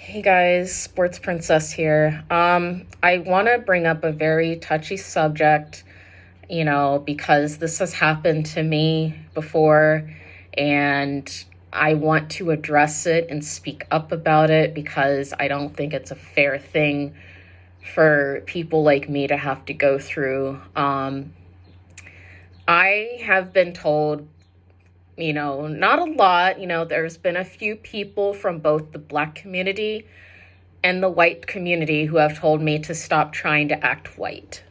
Hey guys, Sports Princess here. I want to bring up a very touchy subject, because this has happened to me before, and I want to address it and speak up about it because I don't think it's a fair thing for people like me to have to go through. I have been told, not a lot, there's been a few people from both the Black community and the white community who have told me to stop trying to act white.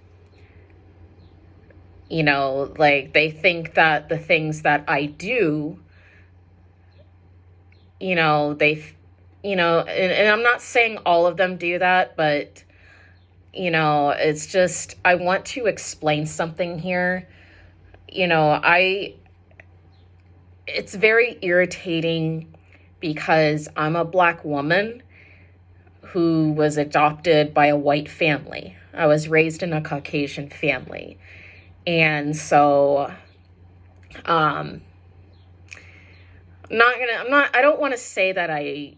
Like they think that the things that I do, they, and I'm not saying all of them do that, but, it's just, I want to explain something here. It's very irritating because I'm a Black woman who was adopted by a white family. I was raised in a Caucasian family. And so, I don't want to say that I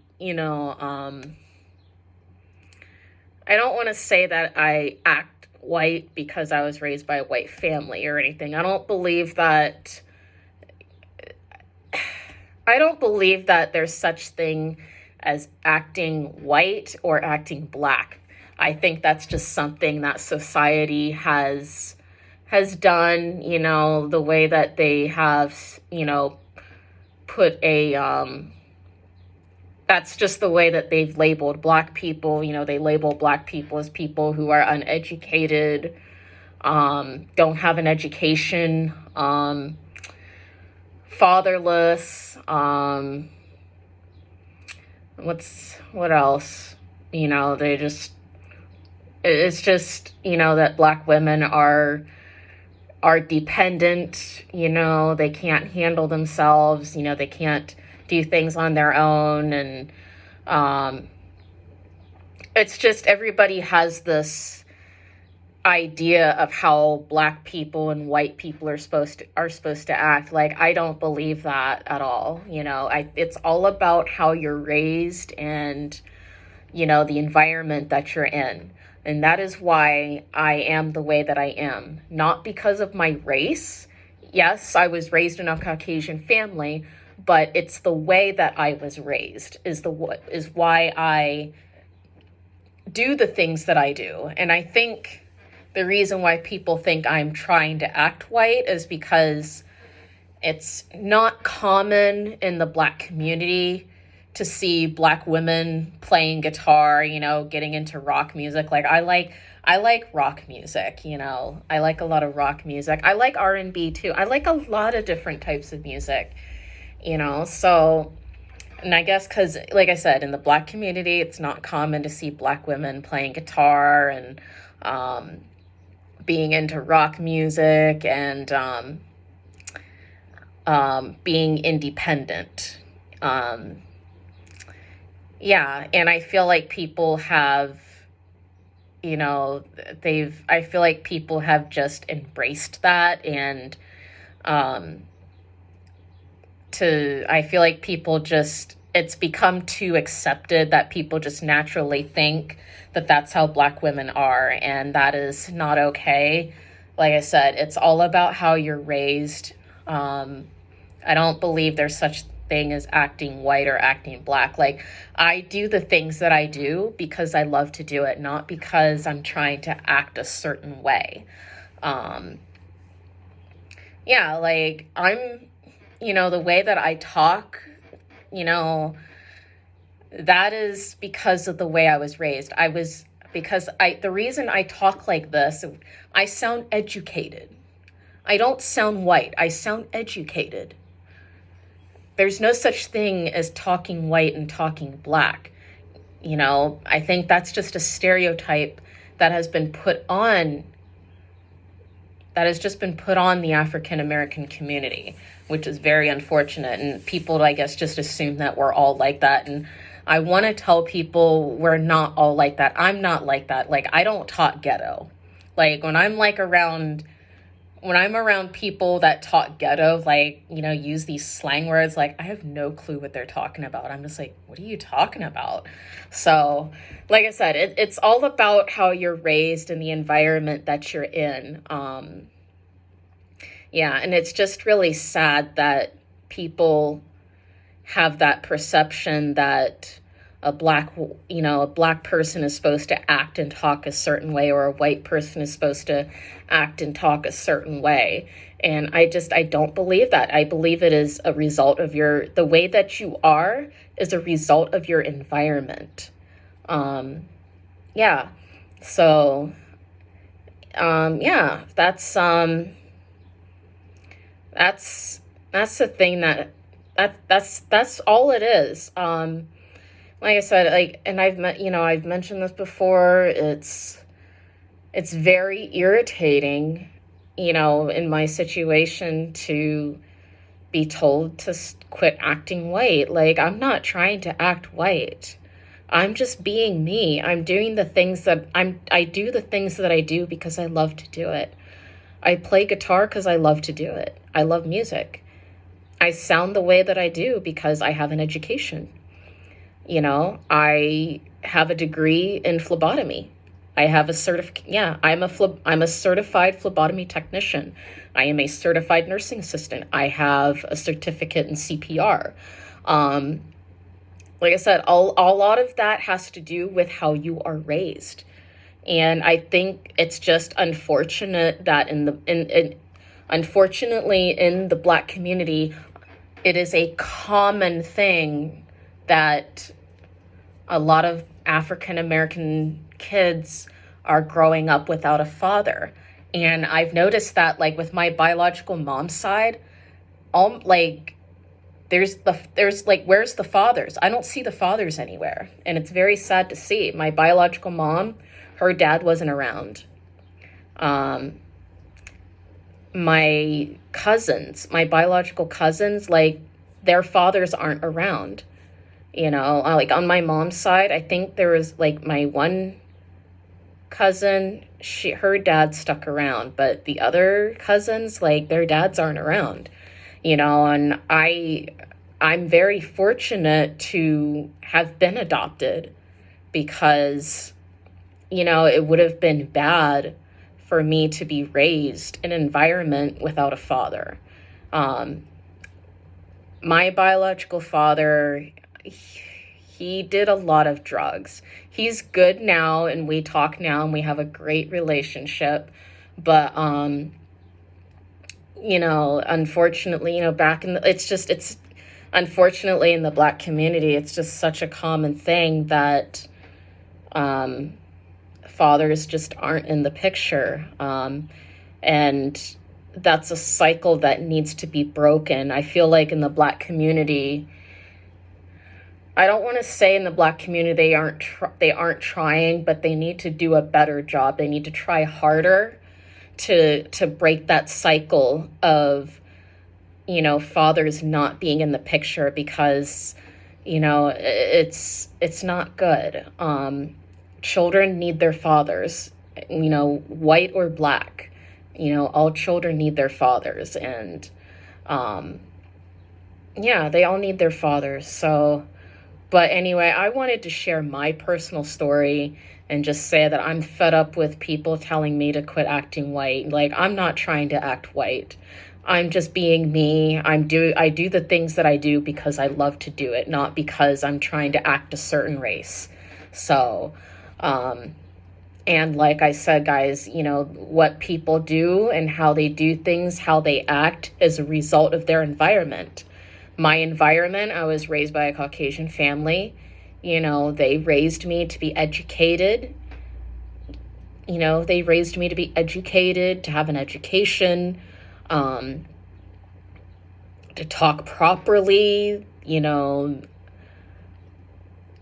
don't want to say that I act white because I was raised by a white family or anything. I don't believe that there's such thing as acting white or acting Black. I think that's just something that society has done, the way that they have, put that's just the way that they've labeled Black people. They label Black people as people who are uneducated, don't have an education, fatherless, what else? It's just, that Black women are dependent, they can't handle themselves, they can't do things on their own. And it's just everybody has this idea of how Black people and white people are supposed to act. Like, I don't believe that at all. It's all about how you're raised and, the environment that you're in. And that is why I am the way that I am. Not because of my race. Yes, I was raised in a Caucasian family, but it's the way that I was raised is why I do the things that I do. And I think the reason why people think I'm trying to act white is because it's not common in the Black community to see Black women playing guitar, getting into rock music. Like I like rock music, I like a lot of rock music. I like R&B too. I like a lot of different types of music, so, and I guess because, like I said, in the Black community, it's not common to see Black women playing guitar and being into rock music and being independent. Yeah, and I feel like people have, I feel like people have just embraced that, and I feel like people just, it's become too accepted that people just naturally think that that's how Black women are, and that is not okay. Like I said, it's all about how you're raised. I don't believe there's such thing as acting white or acting Black. Like, I do the things that I do because I love to do it, not because I'm trying to act a certain way. Yeah, like I'm, the way that I talk, that is because of the way I was raised. The reason I talk like this, I sound educated. I don't sound white. I sound educated. There's no such thing as talking white and talking Black. I think that's just a stereotype that has just been put on the African American community, which is very unfortunate. And people, I guess, just assume that we're all like that. And I want to tell people we're not all like that. I'm not like that. Like, I don't talk ghetto. Like, when I'm like around when I'm around people that talk ghetto, like, use these slang words, like, I have no clue what they're talking about. I'm just like, what are you talking about? So, like I said, it's all about how you're raised and the environment that you're in. Yeah, and it's just really sad that people have that perception that a black person is supposed to act and talk a certain way, or a white person is supposed to act and talk a certain way. And I don't believe that. I believe it is a result of the way that you are is a result of your environment. Yeah. So, yeah, that's the thing that's all it is. Like I said, like, and I've mentioned this before. It's very irritating, in my situation to be told to quit acting white. Like, I'm not trying to act white. I'm just being me. I'm doing the things that I do the things that I do because I love to do it. I play guitar because I love to do it. I love music. I sound the way that I do because I have an education. I have a degree in phlebotomy. I have a I'm a certified phlebotomy technician. I am a certified nursing assistant. I have a certificate in CPR. Like I said, a lot of that has to do with how you are raised. And I think it's just unfortunate that unfortunately in the Black community, it is a common thing that a lot of African American kids are growing up without a father. And I've noticed that, like, with my biological mom's side, like, there's like, where's the fathers? I don't see the fathers anywhere. And it's very sad to see. My biological mom, her dad wasn't around. My biological cousins, like, their fathers aren't around. Like, on my mom's side, I think there was, like, my one cousin, her dad stuck around, but the other cousins, like, their dads aren't around. And I'm very fortunate to have been adopted, because, it would have been bad for me to be raised in an environment without a father. My biological father, he did a lot of drugs. He's good now, and we talk now, and we have a great relationship. But, unfortunately, it's unfortunately in the Black community, it's just such a common thing that fathers just aren't in the picture. And that's a cycle that needs to be broken. I feel like in the Black community, I don't want to say in the Black community they aren't trying, but they need to do a better job. They need to try harder to break that cycle of, fathers not being in the picture, because, it's not good. Children need their fathers, white or Black. All children need their fathers, and they all need their fathers. So, but anyway, I wanted to share my personal story and just say that I'm fed up with people telling me to quit acting white. Like, I'm not trying to act white. I'm just being me. I do the things that I do because I love to do it, not because I'm trying to act a certain race. So, and like I said, guys, what people do and how they do things, how they act, is a result of their environment. My environment, I was raised by a Caucasian family. They raised me to be educated. To have an education, to talk properly,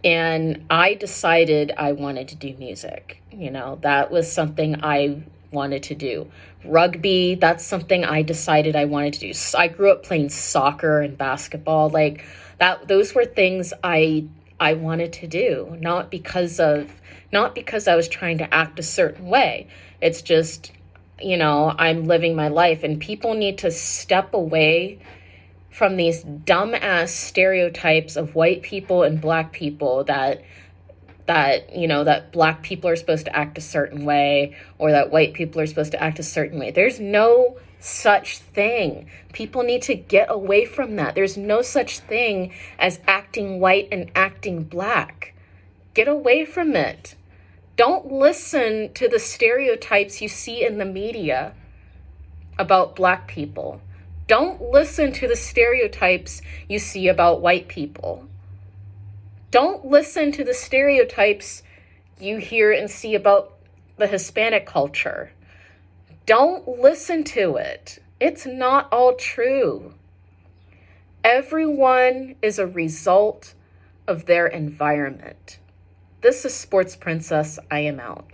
and I decided I wanted to do music. That was something I wanted to do. Rugby, that's something I decided I wanted to do. I grew up playing soccer and basketball. Like, that, those were things I wanted to do, not because I was trying to act a certain way. It's just I'm living my life, and people need to step away from these dumbass stereotypes of white people and black people that black people are supposed to act a certain way, or that white people are supposed to act a certain way. There's no such thing. People need to get away from that. There's no such thing as acting white and acting black. Get away from it. Don't listen to the stereotypes you see in the media about black people. Don't listen to the stereotypes you see about white people. Don't listen to the stereotypes you hear and see about the Hispanic culture. Don't listen to it. It's not all true. Everyone is a result of their environment. This is Sports Princess. I am out.